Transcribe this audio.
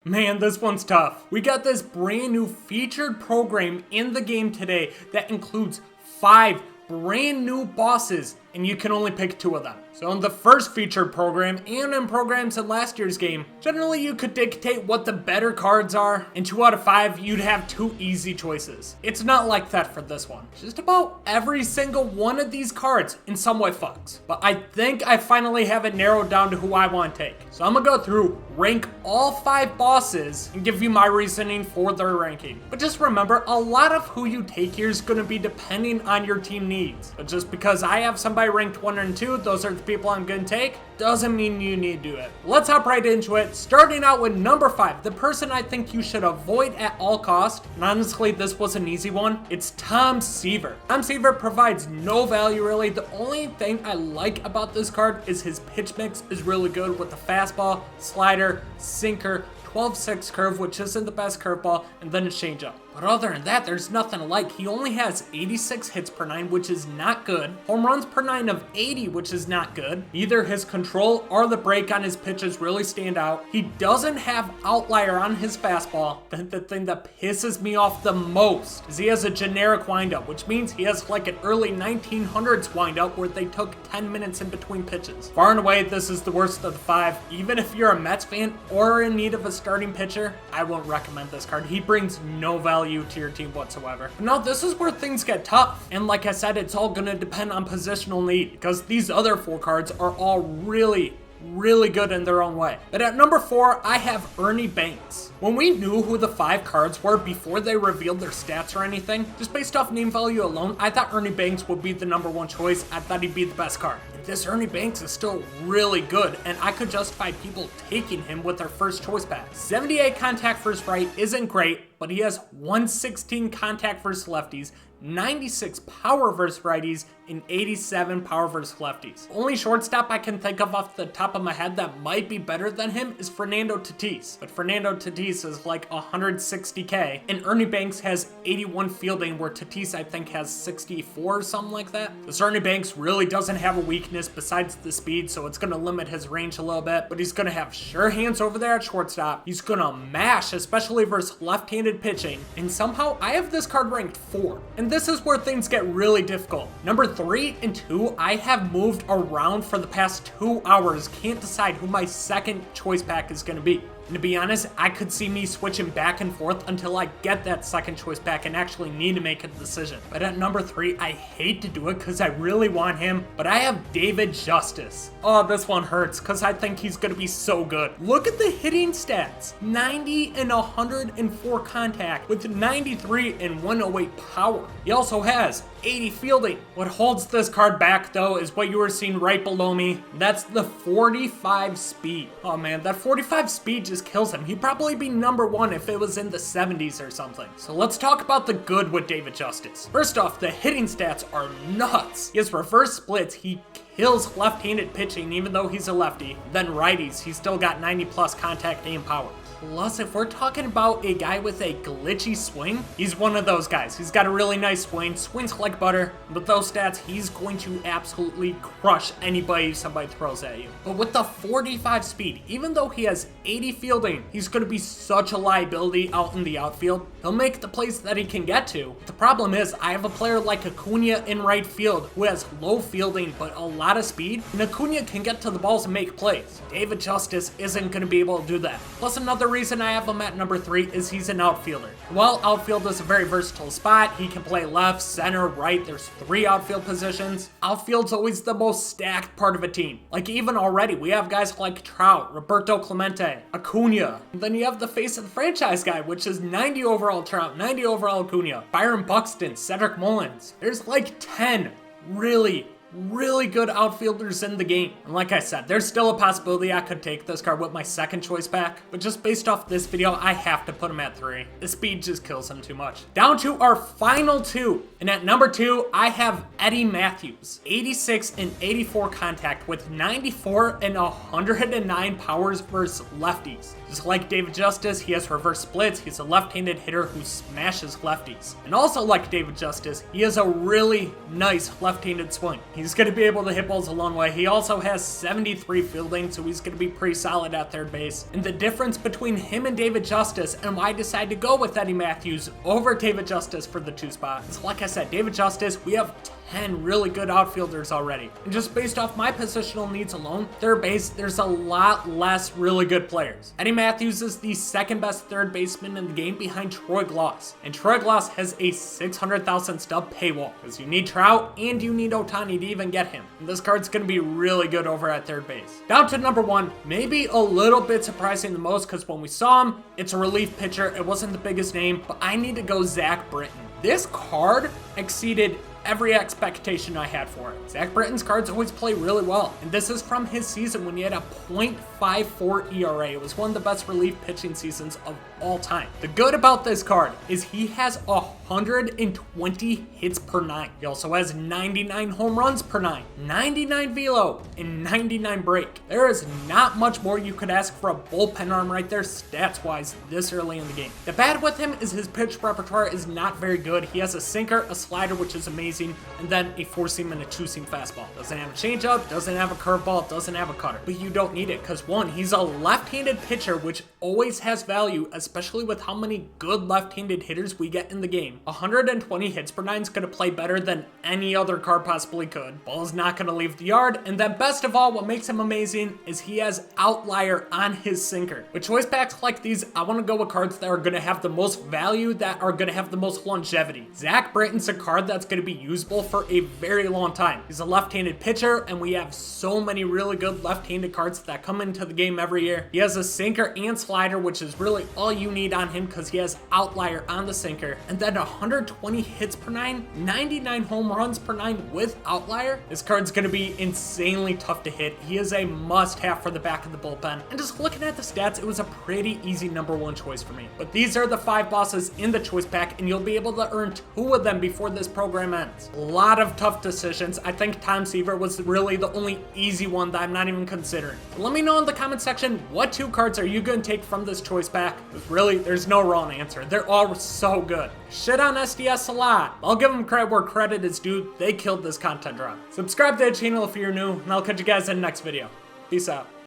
Man, this one's tough. We got this brand new featured program in the game today that includes 5 brand new bosses, and you can only pick 2 of them. So in the first featured program, and in programs in last year's game, generally you could dictate what the better cards are. In 2 out of 5, you'd have 2 easy choices. It's not like that for this one. Just about every single one of these cards in some way fucks. But I think I finally have it narrowed down to who I want to take. So I'm gonna go through, rank all 5 bosses, and give you my reasoning for their ranking. But just remember, a lot of who you take here is gonna be depending on your team needs. But just because I have somebody ranked 1 and 2, those are the people I'm gonna take, doesn't mean you need to do it. Let's hop right into it, starting out with number 5, the person I think you should avoid at all costs, and honestly this was an easy one, it's Tom Seaver. Tom Seaver provides no value really. The only thing I like about this card is his pitch mix is really good with the fastball, slider, sinker, 12-6 curve, which isn't the best curveball, and then a changeup. But other than that, there's nothing to like. He only has 86 hits per 9, which is not good. Home runs per 9 of 80, which is not good. Either his control or the break on his pitches really stand out. He doesn't have outlier on his fastball. The thing that pisses me off the most is he has a generic windup, which means he has like an early 1900s windup where they took 10 minutes in between pitches. Far and away, this is the worst of the 5. Even if you're a Mets fan or in need of a starting pitcher, I won't recommend this card. He brings no value to your team whatsoever. But now this is where things get tough, and like I said, it's all gonna depend on positional need, because these other 4 cards are all really good in their own way. But at number 4, I have Ernie Banks. When we knew who the 5 cards were before they revealed their stats or anything, just based off name value alone, I thought Ernie Banks would be the number 1 choice. I thought he'd be the best card. And this Ernie Banks is still really good, and I could justify people taking him with their first choice pack. 78 contact versus right isn't great, but he has 116 contact versus lefties, 96 power versus righties, and 87 power versus lefties. Only shortstop I can think of off the top of my head that might be better than him is Fernando Tatis. But Fernando Tatis is like 160k, and Ernie Banks has 81 fielding, where Tatis I think has 64 or something like that. This Ernie Banks really doesn't have a weakness besides the speed, so it's gonna limit his range a little bit, but he's gonna have sure hands over there at shortstop. He's gonna mash, especially versus left-handed pitching, and somehow I have this card ranked 4. And this is where things get really difficult. Number 3 and 2, I have moved around for the past 2 hours. Can't decide who my second choice pack is gonna be. And to be honest, I could see me switching back and forth until I get that second choice pack and actually need to make a decision. But at number 3, I hate to do it because I really want him, but I have David Justice. Oh, this one hurts because I think he's going to be so good. Look at the hitting stats. 90 and 104 contact with 93 and 108 power. He also has 80 fielding. What holds this card back though is what you were seeing right below me. That's the 45 speed. Oh man, that 45 speed just kills him. He'd probably be number 1 if it was in the 70s or something. So let's talk about the good with David Justice. First off, the hitting stats are nuts. He has reverse splits. He kills left-handed pitching even though he's a lefty. Then righties, he's still got 90 plus contact and power. Plus, if we're talking about a guy with a glitchy swing, he's one of those guys. He's got a really nice swing, swings like butter, but those stats, he's going to absolutely crush anybody somebody throws at you. But with the 45 speed, even though he has 80 fielding, he's going to be such a liability out in the outfield. He'll make the plays that he can get to. The problem is, I have a player like Acuna in right field who has low fielding but a lot of speed, and Acuna can get to the balls and make plays. David Justice isn't going to be able to do that. Plus, another reason I have him at number 3 is he's an outfielder. While outfield is a very versatile spot, he can play left, center, right. There's 3 outfield positions. Outfield's always the most stacked part of a team. Like even already, we have guys like Trout, Roberto Clemente, Acuna. And then you have the face of the franchise guy, which is 90 overall Trout, 90 overall Acuna, Byron Buxton, Cedric Mullins. There's like 10 really good outfielders in the game. And like I said, there's still a possibility I could take this card with my second choice pack, but just based off this video, I have to put him at 3. The speed just kills him too much. Down to our final 2, and at number 2, I have Eddie Matthews. 86 and 84 contact with 94 and 109 powers versus lefties. Just like David Justice, he has reverse splits. He's a left-handed hitter who smashes lefties. And also like David Justice, he has a really nice left-handed swing. He's going to be able to hit balls a long way. He also has 73 fielding, so he's going to be pretty solid at third base. And the difference between him and David Justice, and why I decided to go with Eddie Matthews over David Justice for the 2 spot, is like I said, David Justice, we have 10 really good outfielders already. And just based off my positional needs alone, third base, there's a lot less really good players. Eddie Matthews is the second best third baseman in the game behind Troy Glaus. And Troy Glaus has a 600,000 stub paywall because you need Trout and you need Ohtani to even get him. And this card's going to be really good over at third base. Down to number 1, maybe a little bit surprising the most because when we saw him, it's a relief pitcher. It wasn't the biggest name, but I need to go Zac Britton. This card exceeded every expectation I had for it. Zac Britton's cards always play really well, and this is from his season when he had a .54 ERA. It was one of the best relief pitching seasons of all time. The good about this card is he has 120 hits per 9. He also has 99 home runs per 9, 99 velo, and 99 break. There is not much more you could ask for a bullpen arm right there stats-wise this early in the game. The bad with him is his pitch repertoire is not very good. He has a sinker, a slider, which is amazing, and then a 4-seam and a 2-seam fastball. Doesn't have a changeup, doesn't have a curveball, doesn't have a cutter. But you don't need it because 1, he's a left-handed pitcher, which always has value, especially with how many good left-handed hitters we get in the game. 120 hits per 9 is going to play better than any other card possibly could. Ball's not going to leave the yard, and then best of all, what makes him amazing is he has outlier on his sinker. With choice packs like these, I want to go with cards that are going to have the most value, that are going to have the most longevity. Zac Britton's a card that's going to be usable for a very long time. He's a left-handed pitcher, and we have so many really good left-handed cards that come into the game every year. He has a sinker and slider, which is really all you need on him because he has outlier on the sinker, and then 120 hits per 9, 99 home runs per 9 with outlier. This card's going to be insanely tough to hit. He is a must-have for the back of the bullpen, and just looking at the stats, it was a pretty easy number 1 choice for me. But these are the 5 bosses in the choice pack, and you'll be able to earn 2 of them before this program ends. A lot of tough decisions. I think Tom Seaver was really the only easy one that I'm not even considering. But let me know in the comment section, what 2 cards are you going to take from this choice pack? Because really, there's no wrong answer. They're all so good. Shit on SDS a lot. I'll give them credit where credit is due. They killed this content drop. Subscribe to the channel if you're new, and I'll catch you guys in the next video. Peace out.